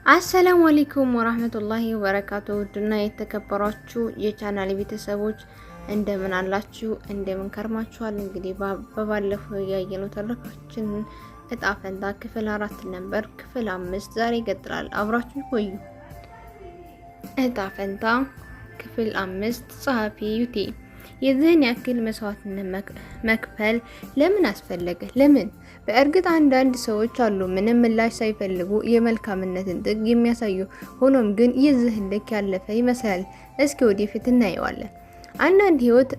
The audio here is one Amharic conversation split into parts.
አሰላሙ አለይኩም ወራህመቱላሂ ወበረካቱ። ውድና የተከበራችሁ የቻናል ቤተሰቦች እንደምን አላችሁ? እንደምን ከርማችኋል? እንግዲህ በባለፈው ያየነው ተረካችን እጣ ፈንታ ክፍል 4 ነበር። ክፍል 5 ዛሬ ይቀጥላል። አብራችሁ ቆዩ። እጣ ፈንታ ክፍል 5 ጸሐፊ ዩቲ። የዚህን ያክል መስዋዕትነት መክፈል ለምን አስፈለገ? ለምን? በእርግጥ አንዳንድ ሰዎች አሉ ምንም ምላሽ ሳይፈልጉ የመልካምነትን ጥግ የሚያሳዩ። ሆኖም ግን የዚህን ልክ ያለፈ ይመስላል። እስኪ ወደፊት እናየዋለን። አንዳንድ ህይወት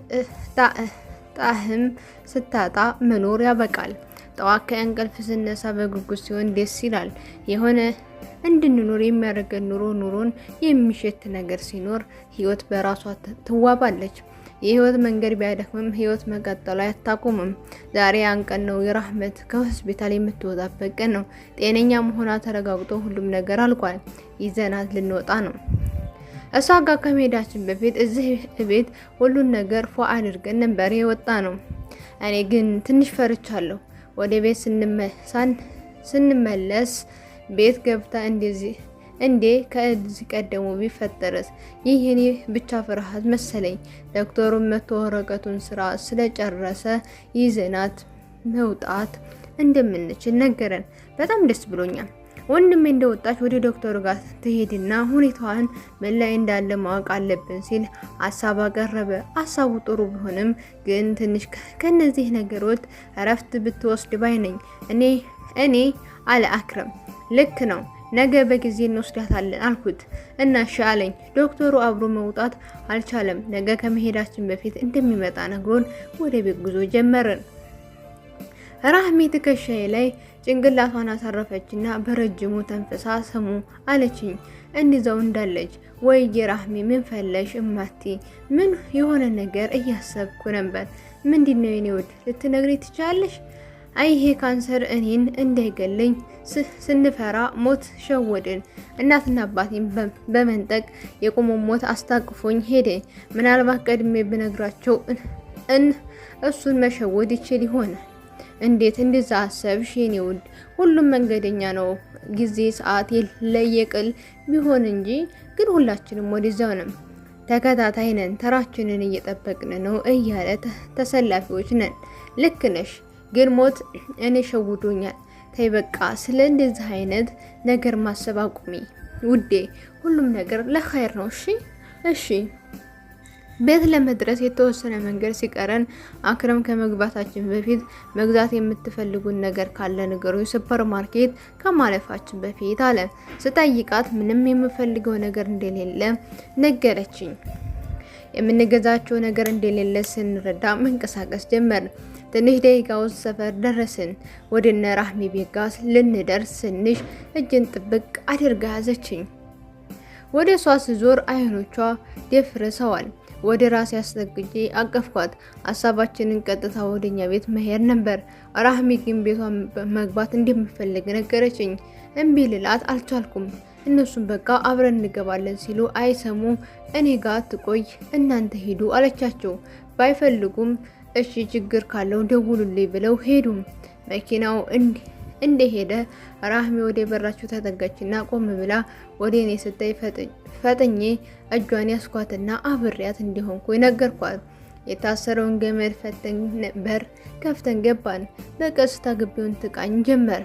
ጣዕም ስታጣ መኖር ያበቃል። ጠዋት ከእንቅልፍ ስነሳ በጉጉት ሲሆን ደስ ይላል። የሆነ እንድንኖር የሚያደርገን ኑሮን የሚሸት ነገር ሲኖር ህይወት በራሷ ትዋባለች። የህይወት መንገድ ቢያደክምም ህይወት መቀጠሉ አታቆምም። ዛሬ ያን ቀን ነው። የራህመት ከሆስፒታል የምትወጣበት ቀን ነው። ጤነኛ መሆኗ ተረጋግጦ ሁሉም ነገር አልቋል። ይዘናት ልንወጣ ነው። እሷ ጋር ከመሄዳችን በፊት እዚህ ቤት ሁሉን ነገር ፏ አድርገን ነበር የወጣ ነው። እኔ ግን ትንሽ ፈርቻለሁ። ወደ ቤት ስንመለስ ቤት ገብታ እንዴ ከዚህ ቀደሙ ቢፈጠርስ? ይህ የኔ ብቻ ፍርሃት መሰለኝ። ዶክተሩን መቶ ወረቀቱን ስራ ስለጨረሰ ይዘናት መውጣት እንደምንችል ነገረን። በጣም ደስ ብሎኛል። ወንድሜ እንደወጣች ወደ ዶክተሩ ጋር ትሄድና ሁኔታዋን ምን ላይ እንዳለ ማወቅ አለብን ሲል ሀሳብ አቀረበ። ሀሳቡ ጥሩ ቢሆንም ግን ትንሽ ከነዚህ ነገሮች እረፍት ብትወስድ ባይ ነኝ። እኔ አለ አክረም። ልክ ነው፣ ነገ በጊዜ እንወስዳታለን አልኩት እና እሺ አለኝ። ዶክተሩ አብሮ መውጣት አልቻለም። ነገ ከመሄዳችን በፊት እንደሚመጣ ነግሮን ወደ ቤት ጉዞ ጀመርን። ራህሜ ትከሻዬ ላይ ጭንቅላቷን አሳረፈችና በረጅሙ ተንፈሳ ስሙ አለችኝ። እንዲዛው እንዳለች ወይ የራህሜ ምን ፈለሽ እማቲ? ምን የሆነ ነገር እያሰብኩ ነበር። ምንድነው የኔ ውድ ልትነግሪ ትችላለሽ? አይ ይሄ ካንሰር እኔን እንዳይገለኝ ስንፈራ ሞት ሸወድን። እናትና አባቴን በመንጠቅ የቆመ ሞት አስታቅፎኝ ሄደ። ምናልባት ቀድሜ ብነግራቸው እሱን መሸወድ ይችል ይሆናል። እንዴት እንደዛ አሰብሽ የኔ ውድ? ሁሉም መንገደኛ ነው። ጊዜ ሰዓት ለየቅል ቢሆን እንጂ ግን ሁላችንም ወደዛው ነን። ተከታታይ ነን። ተራችንን እየጠበቅን ነው እያለ ተሰላፊዎች ነን። ልክ ነሽ፣ ግን ሞት እኔ ሸውዶኛል። ተይ በቃ ስለ እንደዚህ አይነት ነገር ማሰብ አቁሚ ውዴ። ሁሉም ነገር ለኸይር ነው። እሺ። ቤት ለመድረስ የተወሰነ መንገድ ሲቀረን አክረም ከመግባታችን በፊት መግዛት የምትፈልጉን ነገር ካለ ንገሩኝ፣ ሱፐር ማርኬት ከማለፋችን በፊት አለ። ስጠይቃት ምንም የምፈልገው ነገር እንደሌለ ነገረችኝ። የምንገዛቸው ነገር እንደሌለ ስንረዳ መንቀሳቀስ ጀመርን። ትንሽ ደቂቃ ውስጥ ሰፈር ደረስን። ወደ እነ ራህሚ ቤት ጋር ልንደርስ ትንሽ እጅን ጥብቅ አድርጋ ያዘችኝ። ወደ እሷ ስዞር አይኖቿ ደፍርሰዋል። ወደ ራሴ አስጠግጄ አቀፍኳት። ሀሳባችንን ቀጥታ ወደኛ ቤት መሄድ ነበር። ራህሚ ግን ቤቷ መግባት እንደምፈልግ ነገረችኝ። እምቢ ልላት አልቻልኩም። እነሱም በቃ አብረን እንገባለን ሲሉ አይሰሙ። እኔ ጋር ትቆይ እናንተ ሄዱ አለቻቸው። ባይፈልጉም እሺ ችግር ካለው ደውሉልኝ ብለው ሄዱ። መኪናው እንደሄደ ራህሚ ወደ በራቸው ተጠጋችና ቆም ብላ ወደ እኔ ስታይ ፈጥኜ እጇን ያስኳትና አብሬያት እንዲሆንኩ ነገርኳት። የታሰረውን ገመድ ፈተን በር ከፍተን ገባን። በቀስታ ግቢውን ትቃኝ ጀመር።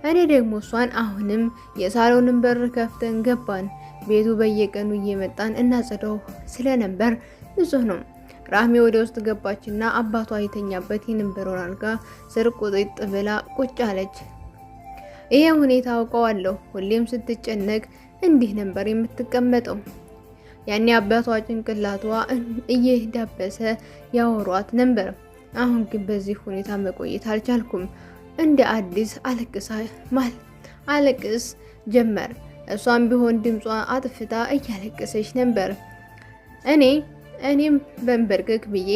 እኔ ደግሞ እሷን አሁንም የሳሎንን በር ከፍተን ገባን። ቤቱ በየቀኑ እየመጣን እናጸዳው ስለነበር ንጹህ ነው። ራህሚ ወደ ውስጥ ገባችና አባቷ የተኛበት የነበረውን አልጋ ስር ቁጥጥ ብላ ቁጭ አለች። ይሄ ሁኔታ አውቀዋለሁ። ሁሌም ስትጨነቅ እንዲህ ነበር የምትቀመጠው። ያኔ አባቷ ጭንቅላቷ እየዳበሰ ያወሯት ነበር። አሁን ግን በዚህ ሁኔታ መቆየት አልቻልኩም። እንደ አዲስ አለቅስ ጀመር። እሷም ቢሆን ድምጿ አጥፍታ እያለቀሰች ነበር። እኔም በንበርክክ ብዬ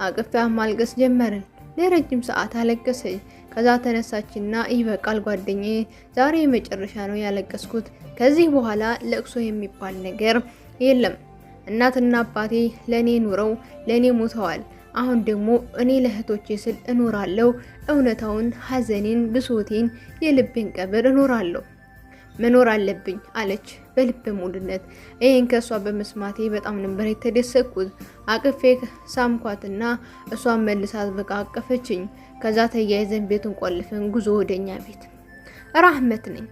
አቅፋ ማልቀስ ጀመርን። ለረጅም ሰዓት አለቀሰች። ከዛ ተነሳችና ይበቃል ጓደኛዬ፣ ዛሬ የመጨረሻ ነው ያለቀስኩት። ከዚህ በኋላ ለቅሶ የሚባል ነገር የለም። እናትና አባቴ ለኔ ኑረው ለኔ ሞተዋል። አሁን ደግሞ እኔ ለእህቶቼ ስል እኖራለሁ። እውነታውን፣ ሐዘኔን፣ ብሶቴን፣ የልቤን ቀብር እኖራለሁ። መኖር አለብኝ አለች በልበ ሙሉነት። ይህን ከሷ በመስማቴ በጣም ነበር የተደሰትኩት። አቅፌ ሳምኳትና እሷን መልሳት በቃ አቀፈችኝ። ከዛ ተያይዘን ቤቱን ቆልፈን ጉዞ ወደኛ ቤት። ራህመት ነኝ።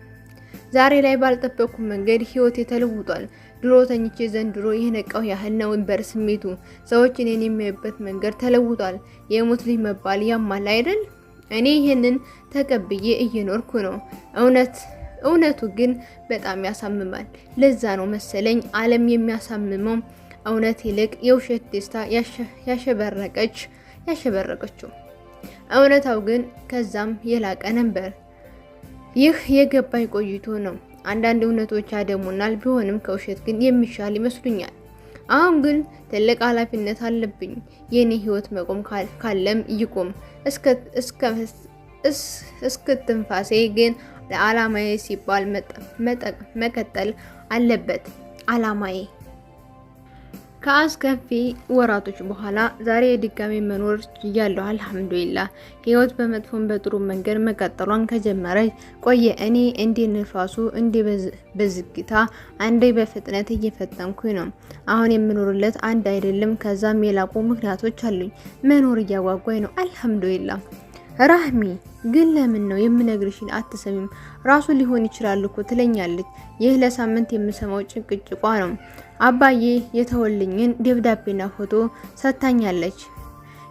ዛሬ ላይ ባልጠበቅኩ መንገድ ህይወቴ ተለውጧል። ድሮ ተኝቼ ዘንድሮ የነቃው ያህል ነው ነበር ስሜቱ። ሰዎች እኔን የሚያዩበት መንገድ ተለውጧል። የሙት ልጅ መባል ያማል አይደል? እኔ ይሄንን ተቀብዬ እየኖርኩ ነው። እውነቱ ግን በጣም ያሳምማል። ለዛ ነው መሰለኝ ዓለም የሚያሳምመው እውነት ይልቅ የውሸት ደስታ ያሸበረቀችው። እውነታው ግን ከዛም የላቀ ነበር። ይህ የገባኝ ቆይቶ ነው። አንዳንድ እውነቶች ያደሙናል፣ ቢሆንም ከውሸት ግን የሚሻል ይመስሉኛል። አሁን ግን ትልቅ ኃላፊነት አለብኝ። የኔ ህይወት መቆም ካለም ይቆም። እስክትንፋሴ ግን ለዓላማዬ ሲባል መቀጠል አለበት። ዓላማዬ ከአስከፊ ወራቶች በኋላ ዛሬ የድጋሚ መኖር ችያለሁ። አልሐምዱሊላህ። ህይወት በመጥፎም በጥሩ መንገድ መቀጠሏን ከጀመረች ቆየ። እኔ እንደ ንፋሱ እንደ በዝግታ አንዴ በፍጥነት እየፈጠንኩኝ ነው። አሁን የምኖርለት አንድ አይደለም፣ ከዛም የላቁ ምክንያቶች አሉኝ። መኖር እያጓጓኝ ነው። አልሐምዱሊላህ። ራህሚ ግን ለምን ነው የምነግርሽን አትሰሚም? ራሱ ሊሆን ይችላል እኮ ትለኛለች። ይህ ለሳምንት የምሰማው ጭቅጭቋ ነው። አባዬ የተወልኝን ደብዳቤና ፎቶ ሰጥታኛለች።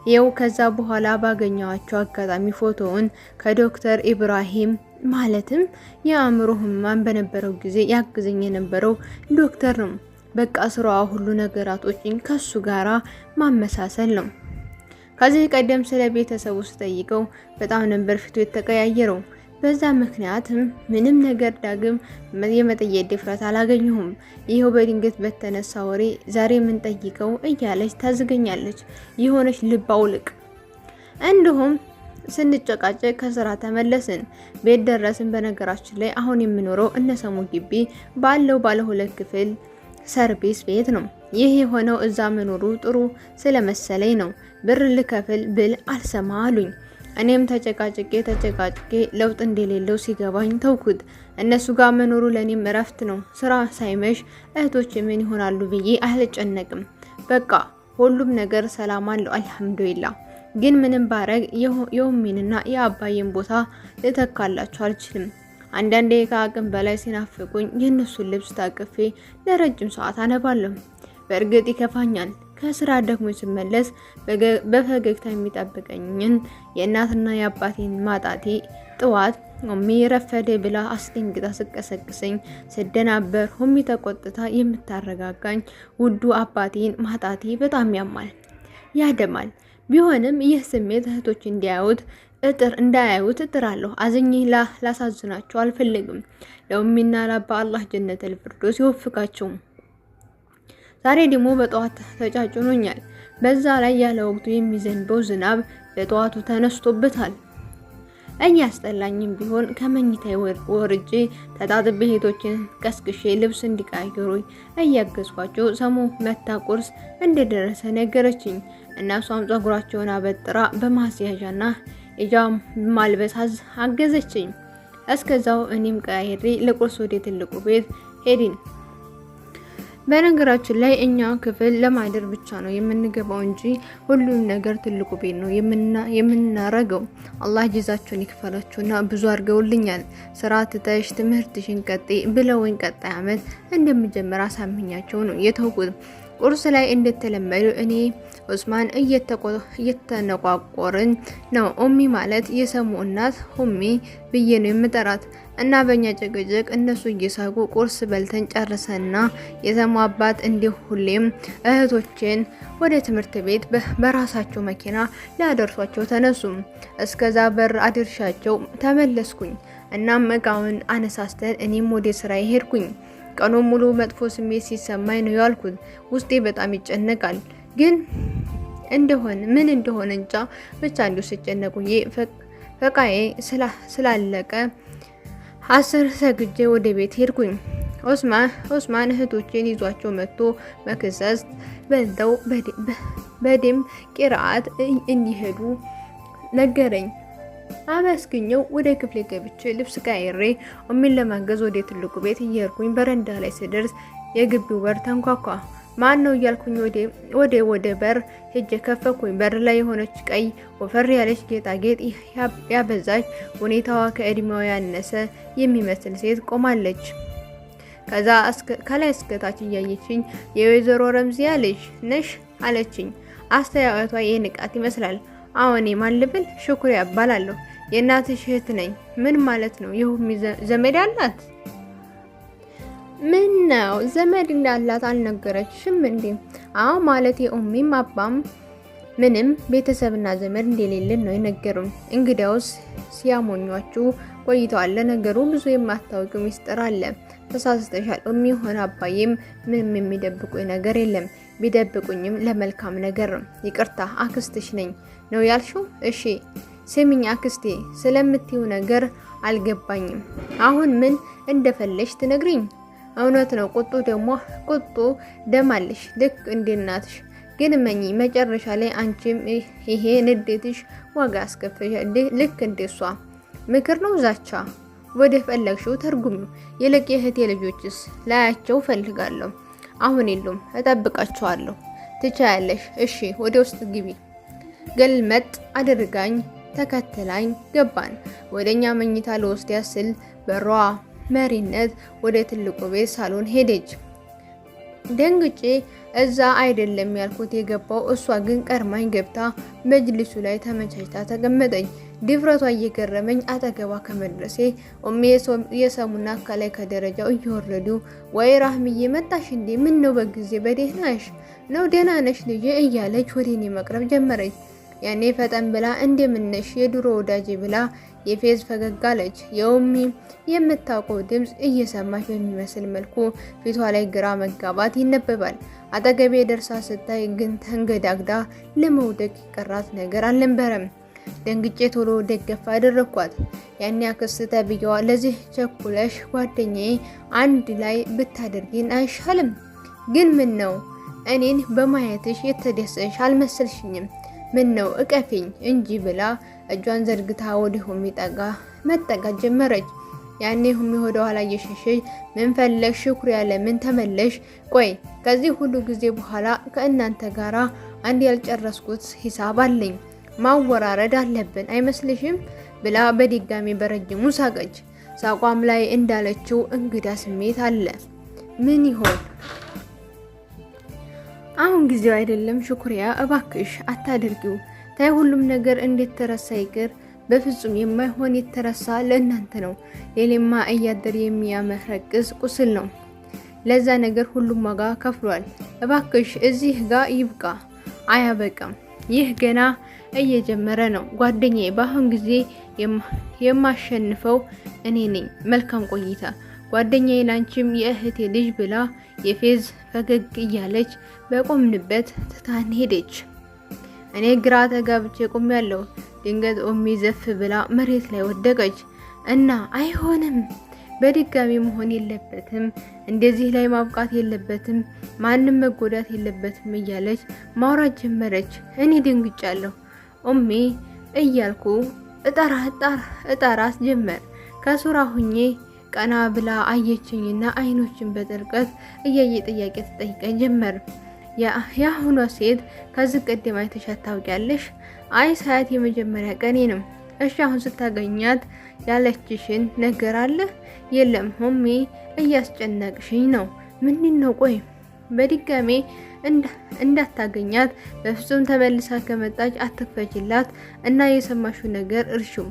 ይኸው ከዛ በኋላ ባገኘዋቸው አጋጣሚ ፎቶውን ከዶክተር ኢብራሂም ማለትም የአእምሮ ህሙማን በነበረው ጊዜ ያግዘኝ የነበረው ዶክተር ነው። በቃ ስራዋ ሁሉ ነገራቶችን ከሱ ጋራ ማመሳሰል ነው። ከዚህ ቀደም ስለ ቤተሰቡ ስጠይቀው በጣም ነበር ፊቱ የተቀያየረው። በዛ ምክንያትም ምንም ነገር ዳግም የመጠየቅ ድፍረት አላገኘሁም። ይኸው በድንገት በተነሳ ወሬ ዛሬ ምን ጠይቀው እያለች ታዝገኛለች። የሆነች ልብ አውልቅ። እንዲሁም ስንጨቃጨቅ ከስራ ተመለስን፣ ቤት ደረስን። በነገራችን ላይ አሁን የምኖረው እነሰሙ ግቢ ባለው ባለ 2 ክፍል ሰርቪስ ቤት ነው። ይህ የሆነው እዛ መኖሩ ጥሩ ስለመሰለኝ ነው። ብር ልከፍል ብል አልሰማ አሉኝ። እኔም ተጨቃጭቄ ለውጥ እንደሌለው ሲገባኝ ተውኩት። እነሱ ጋር መኖሩ ለኔም እረፍት ነው። ስራ ሳይመሽ እህቶች ምን ይሆናሉ ብዬ አልጨነቅም። በቃ ሁሉም ነገር ሰላም አለው አልሐምዱሊላህ። ግን ምንም ባረግ የኡሚንና የአባዬን ቦታ ልተካላቸው አልችልም። አንዳንዴ ከአቅም በላይ ሲናፍቁኝ የእነሱን ልብስ ታቅፌ ለረጅም ሰዓት አነባለሁ። በእርግጥ ይከፋኛል። ከስራ ደግሞ ስመለስ በፈገግታ የሚጠብቀኝን የእናትና የአባቴን ማጣቴ ጥዋት ኡሚ ረፈደ ብላ አስደንግጣ ስቀሰቅሰኝ ስደናበር ኡሚ ተቆጥታ የምታረጋጋኝ ውዱ አባቴን ማጣቴ በጣም ያደማል። ቢሆንም ይህ ስሜት እህቶች እንዳያዩት እጥራለሁ። አዝኜ ላሳዝናቸው አልፈልግም። ለኡሚና ለአባ አላህ ጀነተል ፊርደውስ ይወፍቃቸው። ዛሬ ደግሞ በጠዋት ተጫጭኖኛል። በዛ ላይ ያለ ወቅቱ የሚዘንበው ዝናብ በጠዋቱ ተነስቶበታል። እያስጠላኝም ቢሆን ከመኝታዬ ወርጄ ተጣጥቤ ሄቶችን ቀስቅሼ ልብስ እንዲቀያየሩኝ እያገዝኳቸው ሰሙ መታ ቁርስ እንደደረሰ ነገረችኝ። እናሷም ጸጉራቸውን አበጥራ በማስያዣና ኢጃም ማልበስ አገዘችኝ። እስከዛው እኔም ቀያይሬ ለቁርስ ወደ ትልቁ ቤት ሄድን። በነገራችን ላይ እኛ ክፍል ለማደር ብቻ ነው የምንገባው እንጂ ሁሉም ነገር ትልቁ ቤት ነው የምናረገው። አላህ ጀዛቸውን ይክፈላቸውና ብዙ አድርገውልኛል። ስራ ትተሽ ትምህርትሽን ቀጥይ ብለውኝ ቀጣይ አመት እንደምጀምር አሳምኛቸው ነው የተውኩት። ቁርስ ላይ እንደተለመደው እኔ ኡስማን እየተነቋቆርን ነው። ኡሚ ማለት የሰሙ እናት ኡሚ ብዬ ነው የምጠራት እና በእኛ ጭቅጭቅ እነሱ እየሳቁ ቁርስ በልተን ጨርሰና የሰሙ አባት እንዲሁ ሁሌም እህቶችን ወደ ትምህርት ቤት በራሳቸው መኪና ሊያደርሷቸው ተነሱ። እስከዛ በር አድርሻቸው ተመለስኩኝ። እናም እቃውን አነሳስተን እኔም ወደ ስራ ሄድኩኝ። ቀኑ ሙሉ መጥፎ ስሜት ሲሰማኝ ነው ያልኩት። ውስጤ በጣም ይጨነቃል። ግን ምን እንደሆነ እንጃ ብቻ እንዲሁ ሲጨነቁዬ ፈቃዬ ስላለቀ 10 ሰግጄ ወደ ቤት ሄድኩኝ። ኡስማን እህቶችን ይዟቸው መጥቶ መክሰስ በልተው በደም ቂራአት እንዲሄዱ ነገረኝ። አመስግኘው ወደ ክፍሌ ገብቼ ልብስ ቀይሬ ኡሚን ለማገዝ ወደ ትልቁ ቤት እየሄድኩኝ በረንዳ ላይ ስደርስ የግቢው በር ተንኳኳ። ማን ነው እያልኩኝ ወደ በር ሄጄ ከፈኩኝ። በር ላይ የሆነች ቀይ ወፈር ያለች ጌጣጌጥ ያበዛች ሁኔታዋ ከእድሜዋ ያነሰ የሚመስል ሴት ቆማለች። ከዛ ከላይ እስከታች እያየችኝ የወይዘሮ ረምዚያ ልጅ ነሽ አለችኝ። አስተያየቷ የንቃት ይመስላል። አዎኔ ማን ልብል? ሽኩሪያ እባላለሁ። የእናትሽ እህት ነኝ። ምን ማለት ነው? የኡሚ ዘመድ አላት? ምን ነው ዘመድ እንዳላት አልነገረችሽም እንዴ? አዎ ማለት የኡሚም አባም ምንም ቤተሰብና ዘመድ እንደሌለን ነው የነገሩን። እንግዲያውስ ሲያሞኟችሁ ቆይተዋል። ለነገሩ ብዙ የማታውቂው ሚስጥር አለ። ተሳስተሻል። ኡሚ ሆነ አባዬም ምንም የሚደብቁኝ ነገር የለም። ቢደብቁኝም ለመልካም ነገር ነው። ይቅርታ አክስትሽ ነኝ ነው ያልሽው? እሺ ስሚኝ አክስቴ፣ ስለምትይው ነገር አልገባኝም። አሁን ምን እንደፈለሽ ትነግሪኝ? እውነት ነው ቁጡ ደም አለሽ ልክ እንደ እናትሽ። ግን መኝ መጨረሻ ላይ አንቺም ይሄ ንዴትሽ ዋጋ አስከፈሻል ልክ እንደሷ። ምክር ነው ዛቻ? ወደ ፈለግሽው ተርጉሚው። ይልቅ የእህቴ ልጆችስ ላያቸው ፈልጋለሁ። አሁን የሉም፣ እጠብቃቸዋለሁ። ትቻያለሽ። እሺ ወደ ውስጥ ግቢ። ገልመጥ አድርጋኝ ተከትላኝ ገባን። ወደኛ መኝታ ለወስድ ያስል በሯ መሪነት ወደ ትልቁ ቤት ሳሎን ሄደች። ደንግጬ እዛ አይደለም ያልኩት የገባው። እሷ ግን ቀርማኝ ገብታ መጅልሱ ላይ ተመቻችታ ተቀመጠኝ። ድፍረቷ እየገረመኝ አጠገቧ ከመድረሴ ኡሚ የሰሙና ከላይ ከደረጃው እየወረዱ ወይ ራህምዬ መጣሽ እንዴ? ምን ነው በጊዜ በደህናሽ ነው? ደህና ነሽ ልጄ እያለች ወደኔ መቅረብ ጀመረች። ያኔ ፈጠን ብላ እንደምነሽ የድሮ ወዳጄ ብላ የፌዝ ፈገግ አለች። የኡሚ የምታውቀው ድምፅ እየሰማች በሚመስል መልኩ ፊቷ ላይ ግራ መጋባት ይነበባል። አጠገቤ ደርሳ ስታይ ግን ተንገዳግዳ ለመውደቅ የቀራት ነገር አልነበረም። ደንግጬ ቶሎ ደገፍ አደረኳት። ያኔ አክስት ተብዬዋ ለዚህ ቸኩለሽ ጓደኛዬ አንድ ላይ ብታደርጊን አይሻልም? ግን ምን ነው እኔን በማየትሽ የተደሰሽ አልመሰልሽኝም? ምን ነው እቀፊኝ እንጂ ብላ እጇን ዘርግታ ወደ ኡሚ መጠጋት ጀመረች። ያኔ ኡሚ ወደ ኋላ እየሸሸች ምን ፈለግሽ? ሽኩሪያ ለምን ተመለሽ? ቆይ ከዚህ ሁሉ ጊዜ በኋላ ከእናንተ ጋራ አንድ ያልጨረስኩት ሂሳብ አለኝ። ማወራረድ አለብን አይመስልሽም? ብላ በድጋሚ በረጅሙ ሳቀች። ሳቋም ላይ እንዳለችው እንግዳ ስሜት አለ። ምን ይሆን? አሁን ጊዜው አይደለም ሽኩሪያ፣ እባክሽ አታድርጊው። ታይ ሁሉም ነገር እንዴት ተረሳ ይቅር። በፍጹም የማይሆን የተረሳ ለእናንተ ነው። ሌላማ እያደር የሚያመረቅዝ ቁስል ነው። ለዛ ነገር ሁሉም ዋጋ ከፍሏል። እባክሽ እዚህ ጋር ይብቃ። አያበቃም። ይህ ገና እየጀመረ ነው። ጓደኛዬ፣ በአሁን ጊዜ የማሸንፈው እኔ ነኝ። መልካም ቆይታ ጓደኛዬ፣ ላንቺም የእህቴ ልጅ ብላ የፌዝ ፈገግ እያለች በቆምንበት ትታን ሄደች። እኔ ግራ ተጋብቼ ቆሜያለሁ። ድንገት ኡሚ ዘፍ ብላ መሬት ላይ ወደቀች እና አይሆንም፣ በድጋሚ መሆን የለበትም፣ እንደዚህ ላይ ማብቃት የለበትም፣ ማንም መጎዳት የለበትም እያለች ማውራት ጀመረች። እኔ ደንግጫለሁ። ኡሚ እያልኩ እጠራት ጀመር። ከሱራ ሁኜ ቀና ብላ አየችኝና አይኖችን በጥልቀት እያየ ጥያቄ ትጠይቀኝ ጀመር። የአሁኗ ሴት ከዚህ ቀደም አይተሻት ታውቂያለሽ? አይ ሳያት የመጀመሪያ ቀኔ ነው። እሺ አሁን ስታገኛት ያለችሽን ነገር አለ? የለም ኡሚ እያስጨነቅሽኝ ነው። ምንድን ነው? ቆይ በድጋሜ እንዳታገኛት በፍጹም ተመልሳ ከመጣች አትክፈችላት እና የሰማሽው ነገር እርሹም።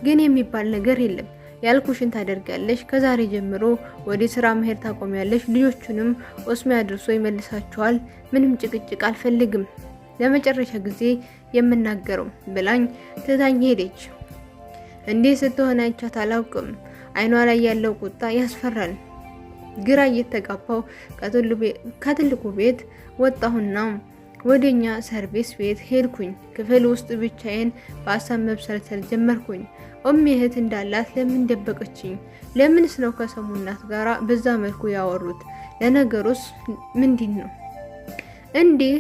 ግን የሚባል ነገር የለም። ያልኩሽን ታደርጋለሽ። ከዛሬ ጀምሮ ወደ ስራ መሄድ ታቆሚያለሽ። ልጆቹንም ኦስሚ አድርሶ ይመልሳቸዋል። ምንም ጭቅጭቅ አልፈልግም። ለመጨረሻ ጊዜ የምናገረው ብላኝ ትታኝ ሄደች። እንዴ ስትሆን አይቻት አላውቅም። አይኗ ላይ ያለው ቁጣ ያስፈራል። ግራ እየተጋባው ከትልቁ ቤት ወጣሁና ወደኛ ሰርቪስ ቤት ሄድኩኝ። ክፍል ውስጥ ብቻዬን በሀሳብ መብሰልሰል ጀመርኩኝ። ኡሚ እህት እንዳላት ለምን ደበቀችኝ? ለምንስ ነው ከሰሙ እናት ጋራ በዛ መልኩ ያወሩት? ለነገሩስ ምንድን ነው? እንዲህ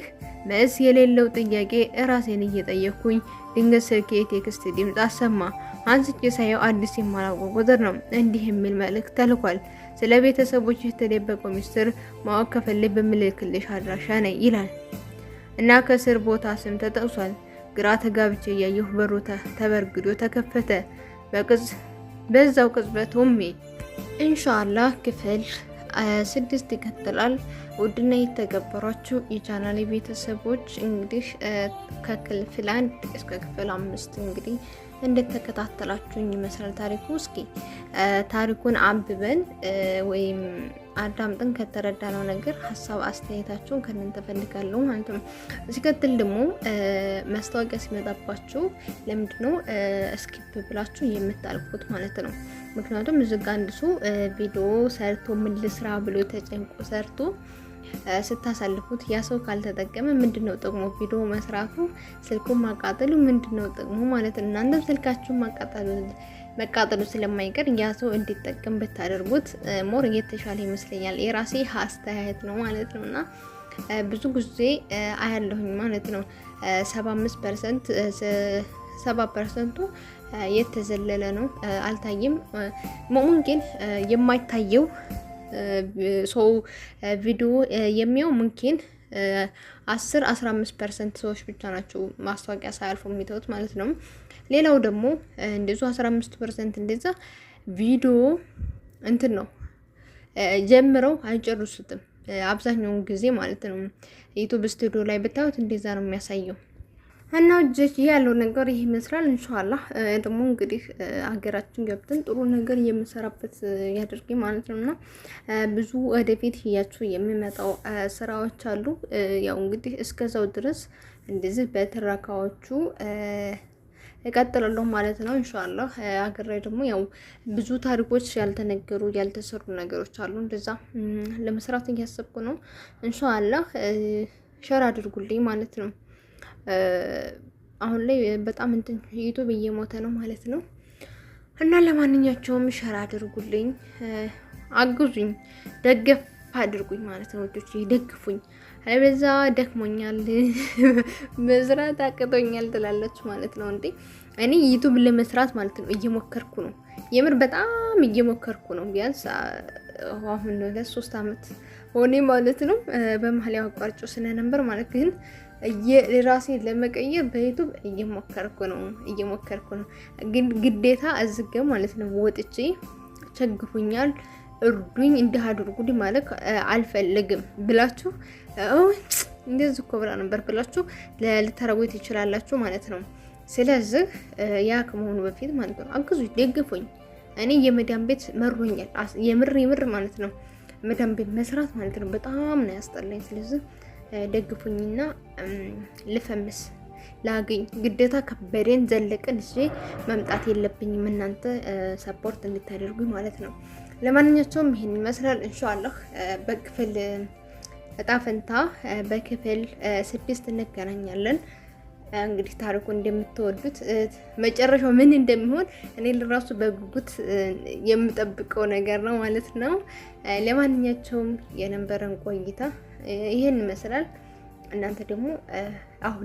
መልስ የሌለው ጥያቄ ራሴን እየጠየኩኝ ድንገት ስልኬ የቴክስት ድምፅ አሰማ። አንስቼ ሳየው አዲስ የማላውቀው ቁጥር ነው። እንዲህ የሚል መልእክት ተልኳል። ስለ ቤተሰቦች የተደበቀው ሚስጥር ማወቅ ከፈለግሽ በምልክልሽ አድራሻ ነኝ ይላል እና ከስር ቦታ ስም ተጠቅሷል። ግራ ተጋብቼ እያየሁ በሩ ተበርግዶ ተከፈተ። በዛው ቅጽበት ሆሜ ኢንሻአላህ ክፍል 6 ይቀጥላል። ውድና የተከበራችሁ የቻናሌ ቤተሰቦች እንግዲህ ከክፍል 1 እስከ ክፍል 5 እንግዲህ እንደተከታተላችሁኝ ይመስላል ታሪኩ። እስኪ ታሪኩን አንብበን ወይም አዳምጠን ከተረዳነው ነገር ሀሳብ አስተያየታችሁን ከእናንተ ፈልጋለሁ ማለት ነው። ሲቀጥል ደግሞ ማስታወቂያ ሲመጣባችሁ ለምንድነው ስኪፕ ብላችሁ የምታልፉት ማለት ነው? ምክንያቱም እዚህ ጋር አንድ ሰው ቪዲዮ ሰርቶ ምን ልስራ ብሎ ተጨንቆ ሰርቶ ስታሳልፉት ያ ሰው ካልተጠቀመ ምንድነው ጥቅሙ? ቪዲዮ መስራቱ ስልኩን ማቃጠሉ ምንድነው ጥቅሙ ማለት ነው? እናንተም ስልካችሁን መቃጠሉ ስለማይቀር ያ ሰው እንዲጠቀም ብታደርጉት ሞር የተሻለ ይመስለኛል። የራሴ አስተያየት ነው ማለት ነውና ብዙ ጊዜ አያለሁኝ ማለት ነው 70% የተዘለለ ነው አልታየም። ሙምኪን የማይታየው ሰው ቪዲዮ የሚያው ሙምኪን 10-15% ሰዎች ብቻ ናቸው ማስታወቂያ ሳያልፉ የሚተውት ማለት ነው። ሌላው ደግሞ እንደዚሁ 15% እንደዛ ቪዲዮ እንትን ነው ጀምረው አይጨርሱትም አብዛኛውን ጊዜ ማለት ነው። ዩቲዩብ ስቱዲዮ ላይ ብታዩት እንደዛ ነው የሚያሳየው። እና እጅ ያለው ነገር ይሄ ይመስላል። ኢንሻአላህ ደግሞ እንግዲህ አገራችን ገብተን ጥሩ ነገር የምሰራበት ያድርግ ማለት ነውና ብዙ ወደፊት ያችሁ የሚመጣው ስራዎች አሉ። ያው እንግዲህ እስከዛው ድረስ እንደዚህ በትረካዎቹ እቀጥላለሁ ማለት ነው ኢንሻአላህ። አገር ላይ ደግሞ ያው ብዙ ታሪኮች ያልተነገሩ ያልተሰሩ ነገሮች አሉ። እንደዛ ለመስራት እያሰብኩ ነው ኢንሻአላህ። ሸር አድርጉልኝ ማለት ነው። አሁን ላይ በጣም እንትን ዩቲዩብ እየሞተ ነው ማለት ነው። እና ለማንኛቸውም ሸር አድርጉልኝ፣ አግዙኝ፣ ደገፍ አድርጉኝ ማለት ነው። ልጆች ደግፉኝ። አለበዛ ደክሞኛል መስራት አቅቶኛል ትላላችሁ ማለት ነው እንዴ። እኔ ዩቲዩብ ለመስራት ማለት ነው እየሞከርኩ ነው። የምር በጣም እየሞከርኩ ነው። ቢያንስ አሁን 3 አመት ሆኔ ማለት ነው። በመሀል ያቋርጬ ስለነበር ማለት ግን ራሴን ለመቀየር በዩቲዩብ እየሞከርኩ ነው። ግን ግዴታ አዝገ ማለት ነው ወጥቼ ቸግሩኛል፣ እርዱኝ፣ እንዲህ አድርጉልኝ ማለት አልፈልግም ብላችሁ እንደዚህ እኮ ብላ ነበር ብላችሁ ልታረጉት ትችላላችሁ ማለት ነው። ስለዚህ ያ ከመሆኑ በፊት ማለት ነው አግዙኝ፣ ደግፉኝ። እኔ የመዳም ቤት መሮኛል የምር ማለት ነው። መዳም ቤት መስራት ማለት ነው በጣም ነው ያስጠላኝ። ስለዚህ ደግፉኝና ልፈምስ ላገኝ ግዴታ ከበደን ዘለቀን እሺ መምጣት የለብኝም እናንተ ሰፖርት እንድታደርጉኝ ማለት ነው። ለማንኛውም ይሄን ይመስላል ኢንሻአላህ። በክፍል እጣ ፈንታ በክፍል 6 እንገናኛለን። እንግዲህ ታሪኩ እንደምትወዱት መጨረሻው ምን እንደሚሆን እኔ ለራሱ በጉጉት የምጠብቀው ነገር ነው ማለት ነው። ለማንኛውም የነበረን ቆይታ ይሄን ይመስላል። እናንተ ደግሞ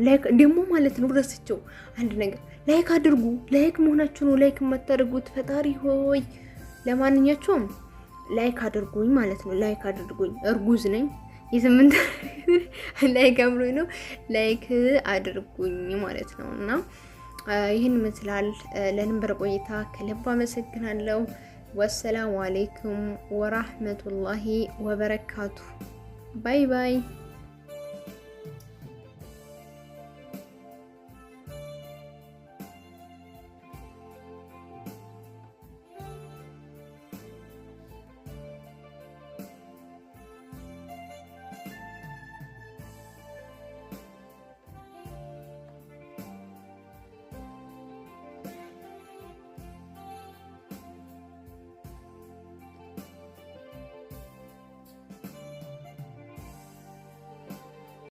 ላይክ ደግሞ ማለት ነው ረስቸው አንድ ነገር ላይክ አድርጉ። ላይክ መሆናችሁ ነው ላይክ የማታደርጉት ፈጣሪ ሆይ። ለማንኛውም ላይክ አድርጉኝ ማለት ነው። ላይክ አድርጉኝ። እርጉዝ ነኝ የስምንት ላይክ አምሮኝ ነው ላይክ አድርጉኝ ማለት ነው። እና ይህን ይመስላል። ለነበረ ቆይታ ከልብ አመሰግናለሁ። ወሰላሙ አለይኩም ወራህመቱላሂ ወበረካቱ። ባይ ባይ።